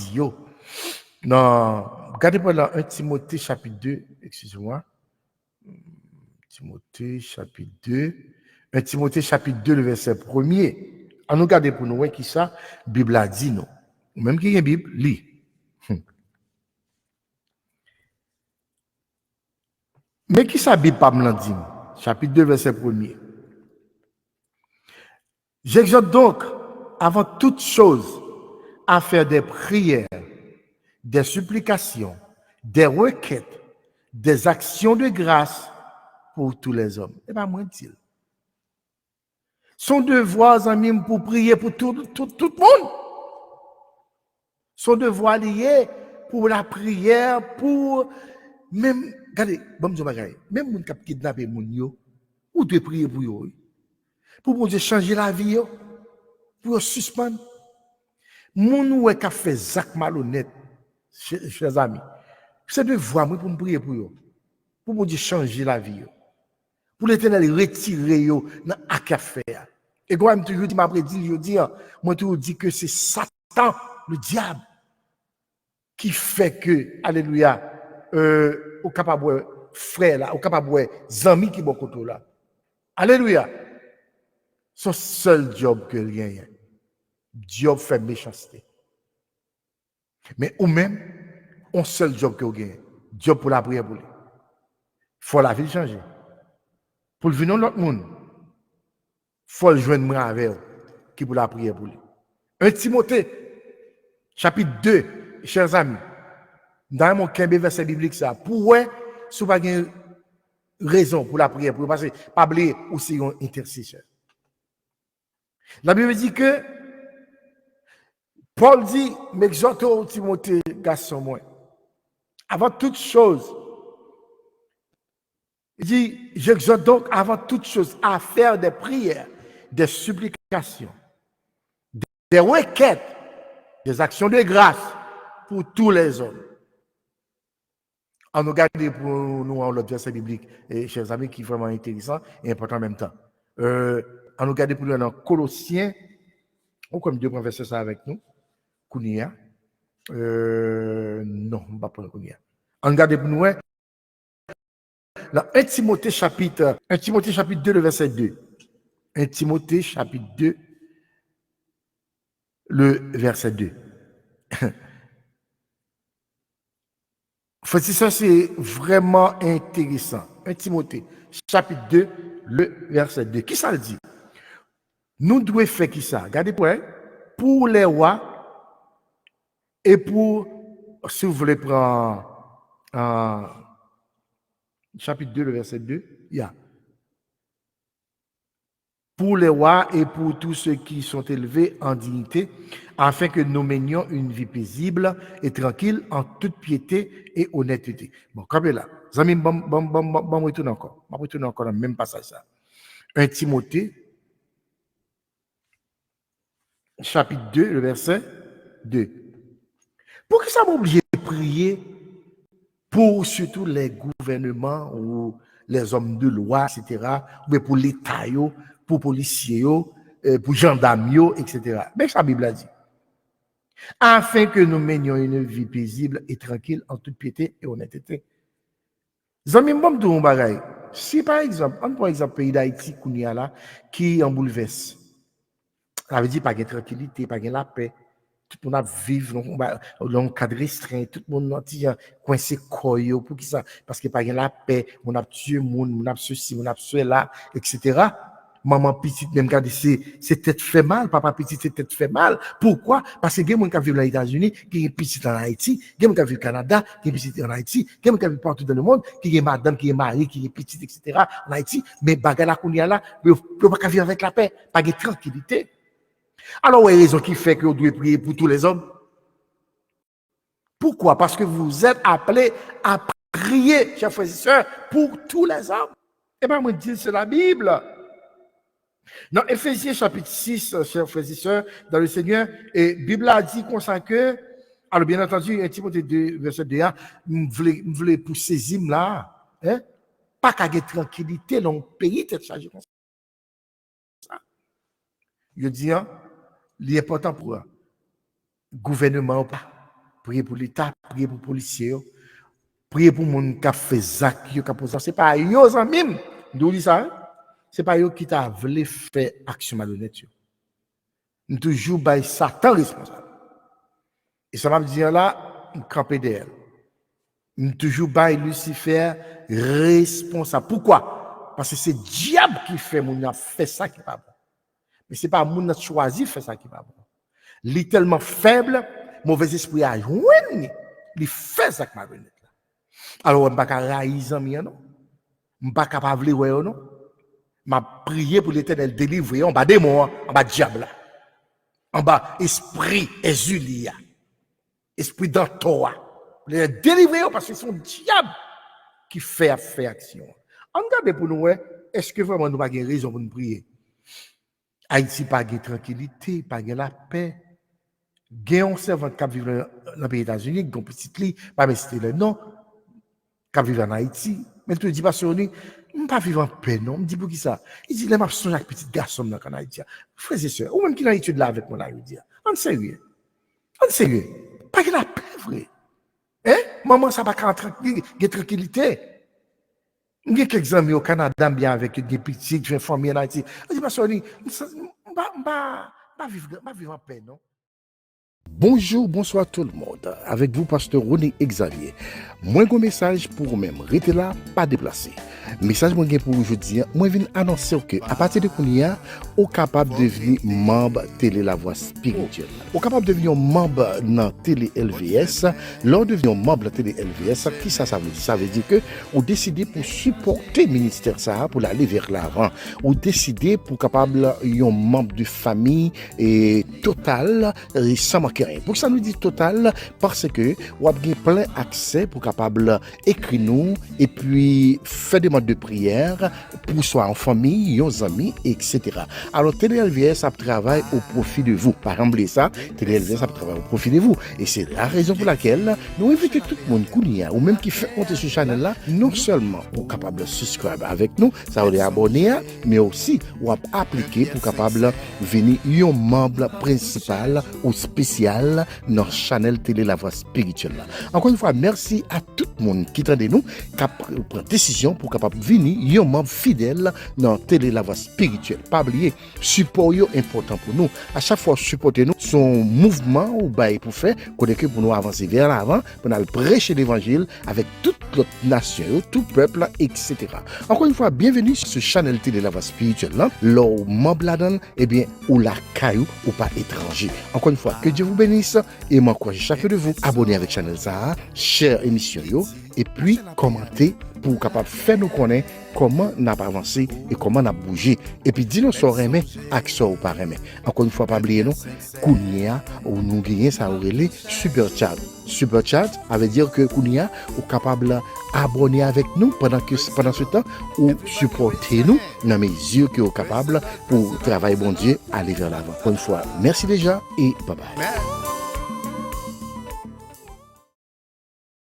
Non, regardez pour là 1 Timothée chapitre 2, excusez-moi. Timothée chapitre 2, 1 Timothée chapitre 2, le verset 1er. On nous regarde pour nous, qui ça, la Bible a dit non. Ou même qui y a une Bible, lit. Mais qui ça, la Bible pas me dit? Chapitre 2, verset 1er. J'exhorte donc, avant toute chose, à faire des prières, des supplications, des requêtes, des actions de grâce pour tous les hommes. Et pas moins dit. Son devoir, amis, pour prier pour tout le monde. Son devoir lié pour la prière, pour même, regardez, bon Dieu, même moun kap kidnapper moun yo, ou de prier pour yo. Pour bon Dieu changer la vie yo, pour suspendre. Moun ou qui a fait zak malhonnête, chers amis, c'est devoir moi pour me prier pour yo. Pour bon Dieu changer la vie yo. Pour l'Éternel retirer yo dans à faire. Et quand même toujours dit m'a prédit yo dire, moi toujours dit que c'est Satan, le diable qui fait que alléluia ou capable frère là, ou capable amis qui bon côté là. Alléluia. Son seul job que rien. Job fait méchanceté. Mais ou même, un seul job que vous gagnez. Job pour la prière pour lui. Il faut la vie changer. Pour le venir l'autre monde, il faut le joindre moi avec vous, qui pour la prière pour lui. 1 Timothée, chapitre 2, chers amis. Dans mon verset biblique, ça. Pour si vous n'avez pas raison pour la prière, pour parce que pas oublier aussi un intercesseur. La Bible dit que Paul dit, m'exhorte au Timothée, garçon moi. Avant toute chose, il dit, j'exhorte donc avant toute chose à faire des prières, des supplications, des requêtes, des actions de grâce pour tous les hommes. On nous garde pour nous en l'autre verset biblique, et chers amis, qui est vraiment intéressant et important en même temps. On nous garde pour nous dans Colossiens, on comme Dieu verset ça avec nous, Kounia. Non, on ne va pas prendre Kounia. On regarde pour nous, dans 1 Timothée chapitre 2, le verset 2. 1 Timothée chapitre 2, le verset 2. Ça, c'est vraiment intéressant. 1 Timothée, chapitre 2, le verset 2. Qui ça le dit? Nous devons faire qui ça? Regardez pour les rois et pour, si vous voulez prendre chapitre 2, le verset 2, il y a. Pour les rois et pour tous ceux qui sont élevés en dignité, afin que nous menions une vie paisible et tranquille en toute piété et honnêteté. Bon, comme là, amis, bon, retourne encore. On retourne encore dans le même passage ça. 1 Timothée, chapitre 2, le verset 2. Pour que ça m'oblige de prier pour surtout les gouvernements ou les hommes de loi, etc., ou pour l'État, pour les policiers, pour les gendarmes, etc. Mais la Bible a dit, afin que nous menions une vie paisible et tranquille en toute piété et honnêteté. Zami mbom dou bagay. Si par exemple, on prend exemple pays d'Haïti qui en bouleverse. Ça veut dire pas de tranquillité, pas de la paix. Tout le monde a vivre dans un cadre restreint, tout le monde a coincé koyo pour qui ça parce que pas de la paix, on a tué monde, on a ceci, on a cela, etc. Maman petite même quand c'est tête fait mal, papa petit c'est tête fait mal. Pourquoi? Parce que il y a des gens qui vivent aux États-Unis, qui est petit en Haïti, il y a des gens qui vivent au Canada, qui est petit en Haïti, il y a des gens qui vivent partout dans le monde, qui est madame, qui est mari, qui est petite, etc. en Haïti, mais bagala qu'on y a là, il ne peut pas vivre avec la paix, pas de tranquillité. Alors, il y a raison qui fait que vous devez prier pour tous les hommes. Pourquoi? Parce que vous êtes appelés à prier, chers frères et sœurs, pour tous les hommes. Eh bien, moi, je dis, c'est la Bible. Dans Éphésiens chapitre 6, chers frères et sœurs, dans le Seigneur, et la Bible a dit comme ça que, alors bien entendu, 1 Timothée 2, verset 2, je voulais pour saisir là, hein, pas qu'à de tranquillité dans le pays, t'es chargé comme ça. Je dis, hein, l'important pour le gouvernement, prier pour l'État, prier pour les policiers, prier pour les gens qui ont fait ça, qui ont posé ça. Ce n'est pas eux, amis, d'où dit ça, hein? Ce n'est pas eux qui t'a voulu faire action malhonnête. Nous toujours by Satan responsable. Et ça m'a dit là, nous camper d'elle. Nous toujours by Lucifer responsable. Pourquoi? Parce que c'est le diable qui fait mon fait ça qui n'est pas bon. Mais ce n'est pas mon qui choisi faire ça qui n'est pas bon. Il est tellement faible, mauvais esprit a joint, il fait ça qui n'est pas bon. Alors, on ne peut pas raïser, non? On ne peut pas capable de non? M'a prié pour l'Éternel délivrer en bas démon, en bas diable, en bas esprit exulia, esprit d'Antoa. Les délivrer parce que c'est son diable qui fait action. On regarde pour nous, est-ce que vraiment nous n'avons pas raison pour nous prier? Haïti n'a pas de tranquillité, pas de la paix. Il y a un servant qui vit dans les pays États-Unis, qui a un petit lit, pas citer le nom, qui vit en Haïti. Mais tu ne dis pas sur lui, je ne pas vivre en paix, non. Je me dis pour qui ça? Il dit, je suis songe avec petit garçon dans Haïti. Frères et sœurs, ou même qui dans l'étude là avec moi, là, il dit, en sérieux. En sérieux. Pas de la paix, vrai. Hein? Maman, ça va pas tranquillité. Il y a quelques amis au Canada, bien avec des petits, qui font famille en Haïti. Je dis, ma soeur, je vivre en paix, non? Bonjour, bonsoir tout le monde. Avec vous, pasteur René Xavier. Moi, un message pour vous-même. Restez là, pas déplacé. Message moi pour aujourd'hui, moi viens annoncer que à partir de Kounia, on capable de devenir membre Télé La Voix Spirituelle. On capable de devenir membre dans Télé LVS. Lors de devenir membre Télé LVS, qui ça veut dire? Ça veut dire que on décide pour supporter le ministère ça pour aller vers l'avant. On décide pour capable un membre de famille et total sans manquer rien. Pour ça nous dit total parce que on a plein accès pour capable écrire nous et puis faire des modes de prière pour soi en famille, aux amis, etc. Alors Télé LVS a travaillé au profit de vous. Par exemple ça, Télé LVS a travaillé au profit de vous. Et c'est la raison pour laquelle nous invitons tout le monde ou même qui fait monter ce channel là, non seulement pour capable de subscribe avec nous, ça veut dire abonner, mais aussi ou appliquer pour capable venir un membre principal ou spécial dans channel Télé La Voix Spirituelle. Encore une fois, merci à tout le monde qui tente nous, qui prend décision pour capable venir un membre fidèle dans Télé La Voix Spirituelle. Pas oublier, support est important pour nous. À chaque fois, supporter nous, son mouvement ou bail pour faire, que pour nous avancer vers l'avant, pour nous prêcher l'évangile avec toute l'autre nation, tout peuple, etc. Encore une fois, bienvenue sur ce channel Télé La Voix Spirituelle. L'or membre là-dedans, eh bien, ou la caillou ou pas étranger. Encore une fois, que Dieu vous bénisse et m'encourage chacun de vous abonner avec channel ça, share émission yo, et puis commenter pour capable faire nous connaître comment n'a pas avancé et comment n'a bougé et puis dis-nous so remet action ou pas remet. Encore une fois pas oublier non Kounia ou nous gagner ça aurait super chat. Super chat veut dire que Kounia est capable abonner avec nous pendant ce temps ou supporter nous dans mesure que est capable pour travailler bon Dieu aller vers l'avant. Encore une fois, merci déjà et bye bye.